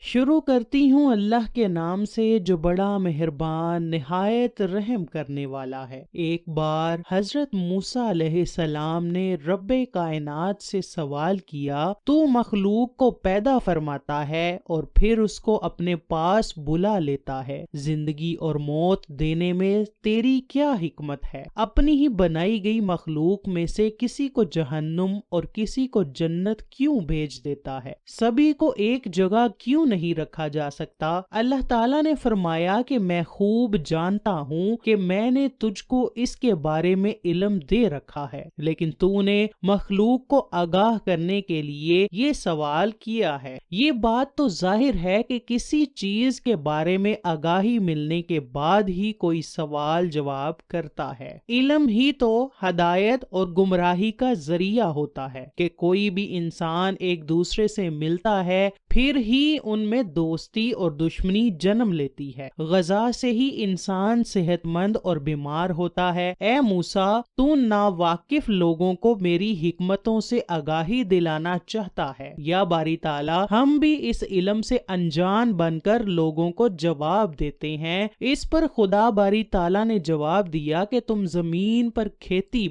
شروع کرتی ہوں اللہ کے نام سے جو بڑا مہربان نہایت رحم کرنے والا ہے۔ ایک بار حضرت موسیٰ علیہ السلام نے رب کائنات سے سوال کیا، تو مخلوق کو پیدا فرماتا ہے اور پھر اس کو اپنے پاس بلا لیتا ہے، زندگی اور موت دینے میں تیری کیا حکمت ہے؟ اپنی ہی بنائی گئی مخلوق میں سے کسی کو جہنم اور کسی کو جنت کیوں بھیج دیتا ہے؟ سبھی کو ایک جگہ کیوں نہیں رکھا جا سکتا؟ اللہ تعالیٰ نے فرمایا کہ میں خوب جانتا ہوں کہ میں نے تجھ کو اس کے بارے میں علم دے رکھا ہے، لیکن تو نے مخلوق کو آگاہ کرنے کے لیے یہ سوال کیا ہے۔ یہ بات تو ظاہر ہے کہ کسی چیز کے بارے میں آگاہی ملنے کے بعد ہی کوئی سوال جواب کرتا ہے۔ علم ہی تو ہدایت اور گمراہی کا ذریعہ ہوتا ہے کہ کوئی بھی انسان ایک دوسرے سے ملتا ہے، پھر ہی ان میں دوستی اور دشمنی جنم لیتی ہے۔ غذا سے ہی انسان صحت مند اور بیمار ہوتا ہے۔ اے موسیٰ، تو ناواقف لوگوں کو میری حکمتوں سے آگاہی دلانا چاہتا ہے۔ یا باری تعالیٰ، ہم بھی اس علم سے انجان بن کر لوگوں کو جواب دیتے ہیں۔ اس پر خدا باری تعالیٰ نے جواب دیا کہ تم زمین پر کھیتی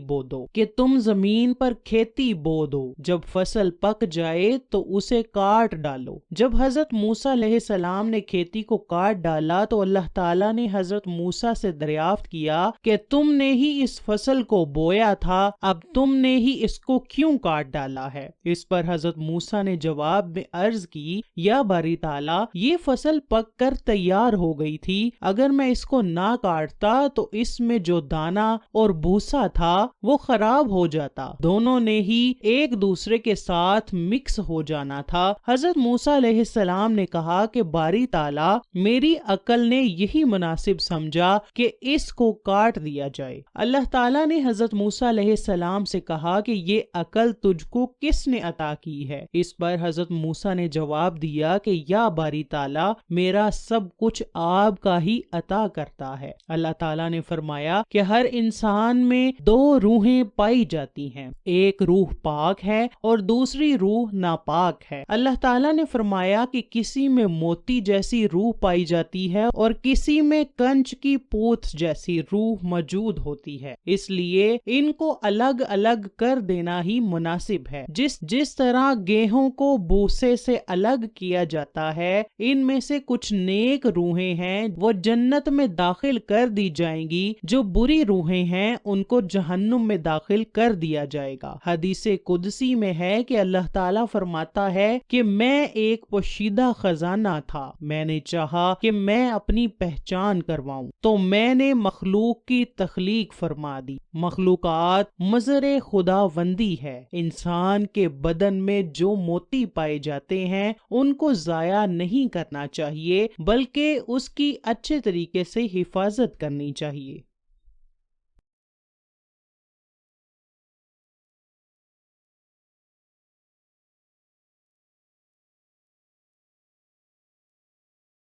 بو دو، جب فصل پک جائے تو اسے کاٹ ڈالو۔ جب حضرت موسیٰ علیہ السلام نے کھیتی کو کاٹ ڈالا تو اللہ تعالیٰ نے حضرت موسیٰ سے دریافت کیا کہ تم نے ہی اس فصل کو بویا تھا، اب تم نے ہی اس کو کیوں کاٹ ڈالا ہے؟ اس پر حضرت موسیٰ نے جواب میں عرض کی، یا باری تعالیٰ، یہ فصل پک کر تیار ہو گئی تھی، اگر میں اس کو نہ کاٹتا تو اس میں جو دانا اور بھوسا تھا وہ خراب ہو جاتا، دونوں نے ہی ایک دوسرے کے ساتھ مکس ہو جانا تھا۔ حضرت موسیٰ علیہ السلام نے کہا کہ باری تعالیٰ، میری عقل نے یہی مناسب سمجھا کہ اس کو کاٹ دیا جائے۔ اللہ تعالیٰ نے حضرت موسیٰ علیہ السلام سے کہا کہ یہ عقل تجھ کو کس نے عطا کی ہے؟ اس پر حضرت موسیٰ نے جواب دیا کہ یا باری تعالیٰ، میرا سب کچھ آپ کا ہی عطا کرتا ہے۔ اللہ تعالیٰ نے فرمایا کہ ہر انسان میں دو روحیں پائی جاتی ہیں، ایک روح پاک ہے اور دوسری روح ناپاک ہے۔ اللہ تعالیٰ نے فرمایا کہ کسی میں موتی جیسی روح پائی جاتی ہے اور کسی میں کنچ کی پوت جیسی روح موجود ہوتی ہے، اس لیے ان کو الگ الگ کر دینا ہی مناسب ہے۔ جس طرح گیہوں کو بھوسے سے الگ کیا جاتا ہے، ان میں سے کچھ نیک روحیں ہیں وہ جنت میں داخل کر دی جائیں گی، جو بری روحیں ہیں ان کو جہنم میں داخل کر دیا جائے گا۔ حدیث قدسی میں ہے کہ اللہ تعالیٰ فرماتا ہے کہ میں ایک پوشیدہ خزانہ تھا، میں نے چاہا کہ میں اپنی پہچان کرواؤں تو میں نے مخلوق کی تخلیق فرما دی۔ مخلوقات مظہر خداوندی ہے۔ انسان کے بدن میں جو موتی پائے جاتے ہیں ان کو ضائع نہیں کرنا چاہیے، بلکہ اس کی اچھے طریقے سے حفاظت کرنی چاہیے۔